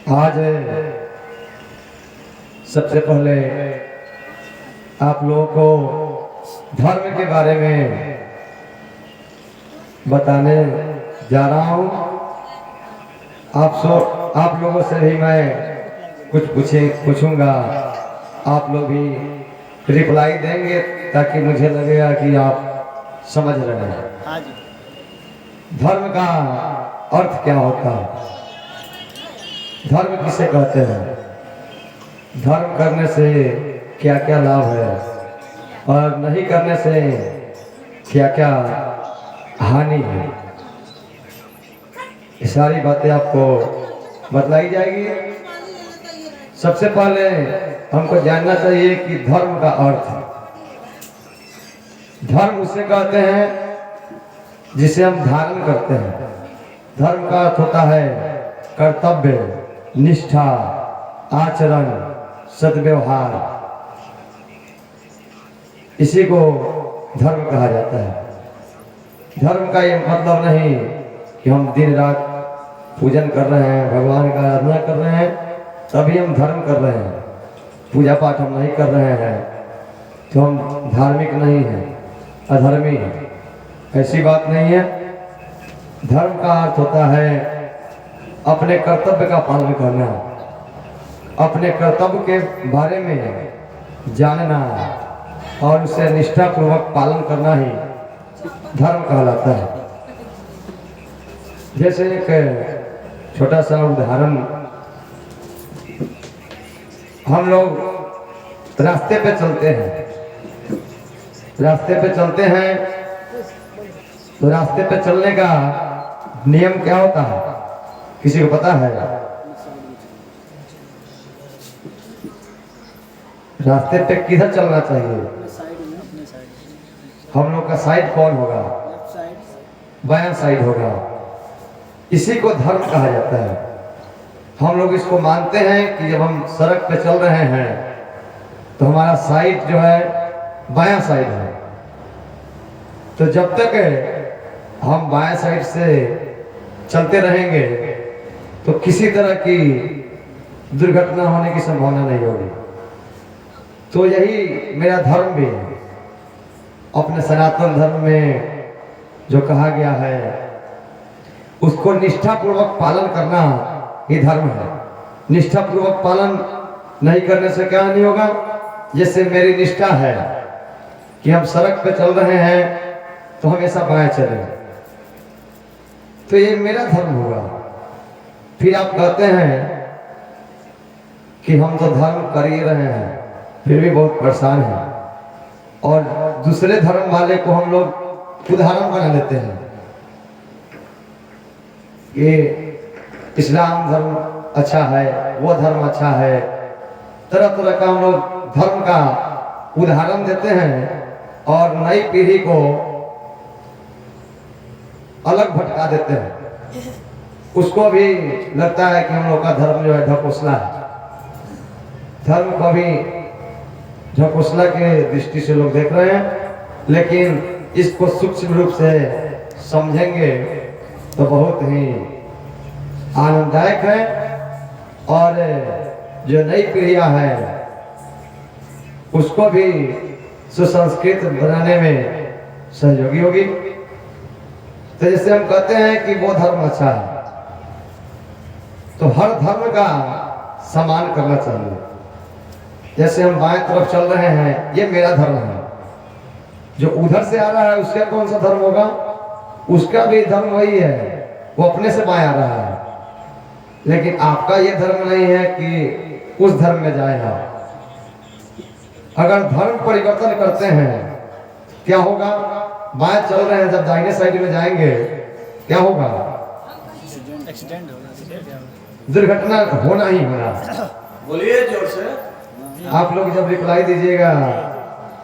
आज सबसे पहले आप लोगों को धर्म के बारे में बताने जा रहा हूँ। आप लोगों से भी मैं कुछ पूछूंगा, आप लोग भी रिप्लाई देंगे ताकि मुझे लगेगा कि आप समझ रहे हैं। धर्म का अर्थ क्या होता है? धर्म किसे कहते हैं? धर्म करने से क्या क्या लाभ है और नहीं करने से क्या क्या हानि है, ये सारी बातें आपको बतलाई जाएगी। सबसे पहले हमको जानना चाहिए कि धर्म का अर्थ, धर्म उसे कहते हैं जिसे हम धारण करते हैं। धर्म का अर्थ होता है कर्तव्य, निष्ठा, आचरण, सद्व्यवहार, इसी को धर्म कहा जाता है। धर्म का ये मतलब नहीं कि हम दिन रात पूजन कर रहे हैं, भगवान का आराधना कर रहे हैं तभी हम धर्म कर रहे हैं। पूजा पाठ हम नहीं कर रहे हैं तो हम धार्मिक नहीं हैं, अधर्मी हैं, ऐसी बात नहीं है। धर्म का अर्थ होता है अपने कर्तव्य का पालन करना, अपने कर्तव्य के बारे में जानना और उसे निष्ठापूर्वक पालन करना ही धर्म कहलाता है। जैसे एक छोटा सा उदाहरण, हम लोग रास्ते पे चलते हैं, तो रास्ते पे चलने का नियम क्या होता है? किसी को पता है? रास्ते पे किधर चलना चाहिए? हम लोग का साइड कौन होगा? बायां साइड होगा। इसी को धर्म कहा जाता है। हम लोग इसको मानते हैं कि जब हम सड़क पे चल रहे हैं तो हमारा साइड जो है बायां साइड है, तो जब तक हम बायां साइड से चलते रहेंगे तो किसी तरह की दुर्घटना होने की संभावना नहीं होगी। तो यही मेरा धर्म भी है। अपने सनातन धर्म में जो कहा गया है उसको निष्ठापूर्वक पालन करना ही धर्म है। निष्ठापूर्वक पालन नहीं करने से क्या नहीं होगा? जैसे मेरी निष्ठा है कि हम सड़क पे चल रहे हैं तो हमेशा बाएं चलें, तो ये मेरा धर्म होगा। फिर आप कहते हैं कि हम तो धर्म कर ही रहे हैं फिर भी बहुत परेशान हैं, और दूसरे धर्म वाले को हम लोग उदाहरण बना लेते हैं। ये इस्लाम धर्म अच्छा है, वो धर्म अच्छा है, तरह तरह का हम लोग धर्म का उदाहरण देते हैं और नई पीढ़ी को अलग भटका देते हैं। उसको भी लगता है कि हम लोग का धर्म जो है ढकोसला है। धर्म को भी ढकोसला के दृष्टि से लोग देख रहे हैं, लेकिन इसको सूक्ष्म रूप से समझेंगे तो बहुत ही आनंददायक है, और जो नई पीढ़ियां है उसको भी सुसंस्कृत बनाने में सहयोगी होगी। तो जैसे हम कहते हैं कि वो धर्म अच्छा है, तो हर धर्म का सम्मान करना चाहिए। जैसे हम बाएं तरफ चल रहे हैं, ये मेरा धर्म है। जो उधर से आ रहा है उसका कौन सा धर्म होगा? उसका भी धर्म वही है, वो अपने से बाएं आ रहा है। लेकिन आपका ये धर्म नहीं है कि उस धर्म में जाएगा। अगर धर्म परिवर्तन करते हैं क्या होगा? बाएं चल रहे हैं, जब दाहिने साइड में जाएंगे क्या होगा? एक्सीडेंट होगा, दुर्घटना होना ही होना। बोलिए जोर से। आप लोग जब रिप्लाई दीजिएगा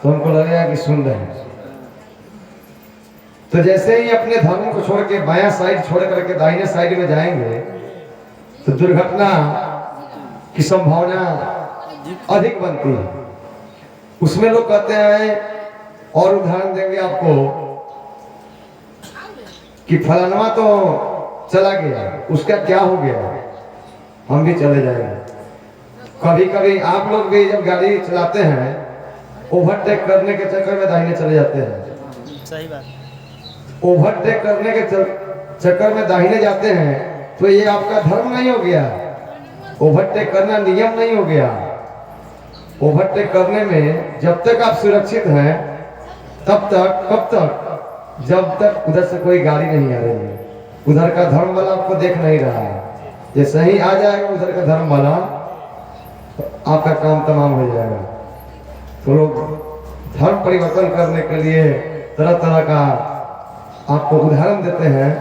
तो हमको लगेगा कि सुन रहे हैं। तो जैसे ही अपने धर्म को छोड़ के बायां साइड छोड़ करके दाहिने साइड में जाएंगे तो दुर्घटना की संभावना अधिक बनती है। उसमें लोग कहते हैं, और उदाहरण देंगे आपको कि फलाना तो चला गया, उसका क्या हो गया? हम भी चले जाएंगे। कभी कभी आप लोग भी जब गाड़ी चलाते हैं ओवरटेक करने के चक्कर में दाहिने चले जाते हैं। सही बात। ओवरटेक करने के चक्कर में दाहिने जाते हैं तो ये आपका धर्म नहीं हो गया। ओवरटेक करना नियम नहीं हो गया। ओवरटेक करने में जब तक आप सुरक्षित हैं तब तक कब तक, जब तक उधर से कोई गाड़ी नहीं आ रही है, उधर का धर्म वाला आपको देख नहीं रहा है। जैसे ही आ जाएगा उधर का धर्म वाला तो आपका काम तमाम हो जाएगा। तो लोग धर्म परिवर्तन करने के लिए तरह तरह का आपको उदाहरण देते हैं।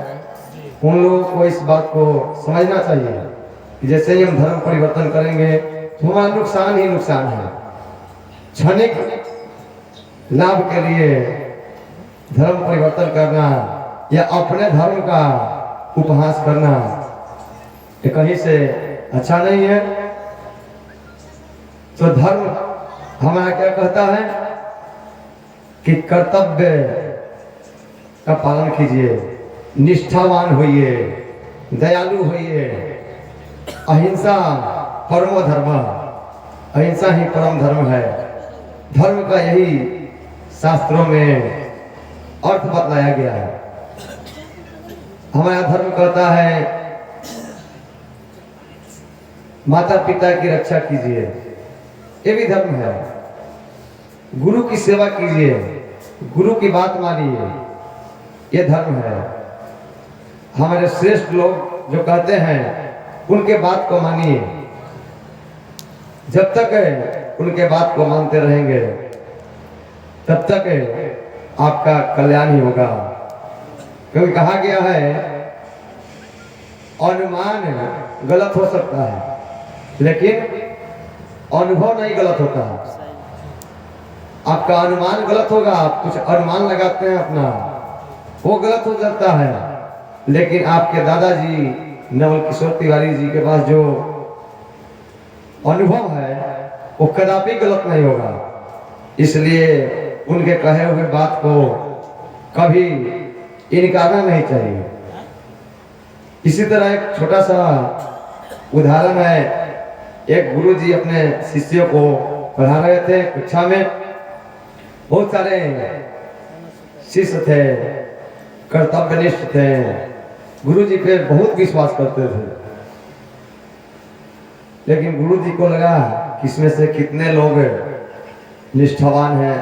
उन लोगों को इस बात को समझना चाहिए कि जैसे ही हम धर्म परिवर्तन करेंगे तो हमारा नुकसान ही नुकसान है। क्षणिक लाभ के लिए धर्म परिवर्तन करना या अपने धर्म का उपहास करना ये कहीं से अच्छा नहीं है। तो धर्म हमारा क्या कहता है कि कर्तव्य का पालन कीजिए, निष्ठावान होइए, दयालु होइए, अहिंसा परमो धर्म, अहिंसा ही परम धर्म है। धर्म का यही शास्त्रों में अर्थ बतलाया गया है। हमारा धर्म कहता है माता पिता की रक्षा कीजिए, ये भी धर्म है। गुरु की सेवा कीजिए, गुरु की बात मानिए, ये धर्म है। हमारे श्रेष्ठ लोग जो कहते हैं उनके बात को मानिए। जब तक उनके बात को मानते रहेंगे तब तक आपका कल्याण ही होगा। क्योंकि कहा गया है अनुमान गलत हो सकता है लेकिन अनुभव नहीं गलत होता। आपका अनुमान गलत होगा, आप कुछ अनुमान लगाते हैं अपना, वो गलत हो जाता है। लेकिन आपके दादाजी नवल किशोर तिवारी जी के पास जो अनुभव है वो कदापि गलत नहीं होगा। इसलिए उनके कहे हुए बात को कभी इनकारना नहीं चाहिए। इसी तरह एक छोटा सा उदाहरण है। एक गुरुजी अपने शिष्यों को पढ़ा रहे थे कक्षा में। बहुत सारे शिष्य थे, कर्तव्यनिष्ठ थे, गुरुजी पे बहुत विश्वास करते थे। लेकिन गुरुजी को लगा कि इसमें से कितने लोग निष्ठावान हैं,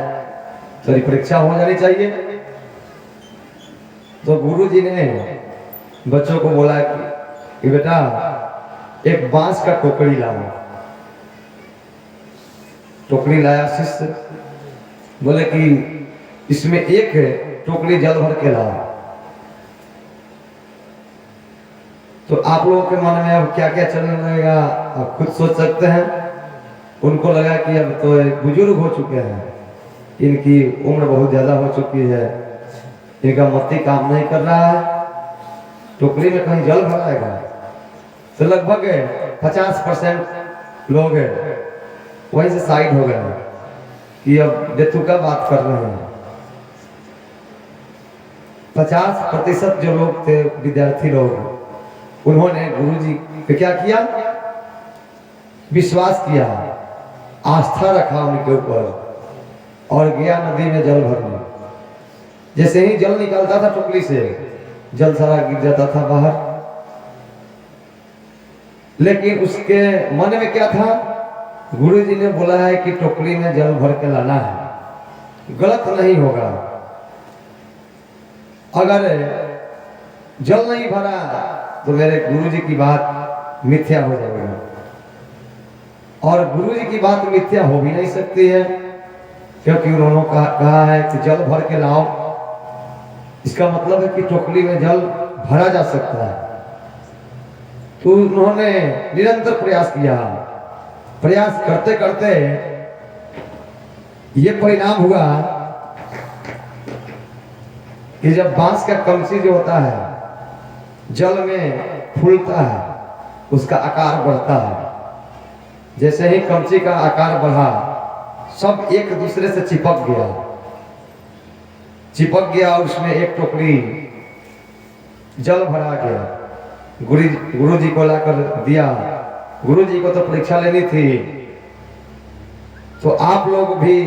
तो परीक्षा हो जानी चाहिए। तो गुरुजी ने बच्चों को बोला कि बेटा एक बांस का टोकरी लाओ। टोकरी लाया शिष्य, बोले कि इसमें एक टोकरी जल भर के लाओ। तो आप लोगों के मन में अब क्या क्या चलने लगेगा आप खुद सोच सकते हैं। उनको लगा कि अब तो बुजुर्ग हो चुके हैं, इनकी उम्र बहुत ज्यादा हो चुकी है, इनका मति काम नहीं कर रहा है, टोकरी में कहीं जल भराएगा। तो लगभग 50% लोग वहीं से साइड हो गए कि अब बेतुका बात कर रहे हैं। 50% जो लोग थे विद्यार्थी लोग, उन्होंने गुरुजी पे क्या किया, विश्वास किया, आस्था रखा उनके ऊपर और गया नदी में जल भरने। जैसे ही जल निकलता था टोकरी से, जल सारा गिर जाता था बाहर। लेकिन उसके मन में क्या था, गुरुजी ने बोला है कि टोकरी में जल भर के लाना है, गलत नहीं होगा। अगर जल नहीं भरा तो मेरे गुरुजी की बात मिथ्या हो जाएगी, और गुरुजी की बात मिथ्या हो भी नहीं सकती है, क्योंकि उन्होंने कहा है कि जल भर के लाओ। इसका मतलब है कि टोकरी में जल भरा जा सकता है। तो उन्होंने निरंतर प्रयास किया। प्रयास करते करते ये परिणाम हुआ कि जब बांस का कमची जो होता है जल में फूलता है, उसका आकार बढ़ता है। जैसे ही कमची का आकार बढ़ा, सब एक दूसरे से चिपक गया और उसमें एक टोकरी जल भरा गया। गुरुजी को लाकर दिया गुरु जी को तो परीक्षा लेनी थी। तो आप लोग भी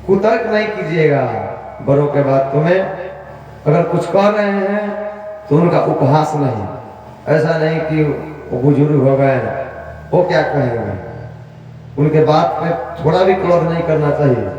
कुतर्क नहीं कीजिएगा बड़ों के बातों में। अगर कुछ कह रहे हैं तो उनका उपहास नहीं, ऐसा नहीं कि वो बुजुर्ग हो गए वो क्या कहेंगे, उनके बात में थोड़ा भी क्रोध नहीं करना चाहिए।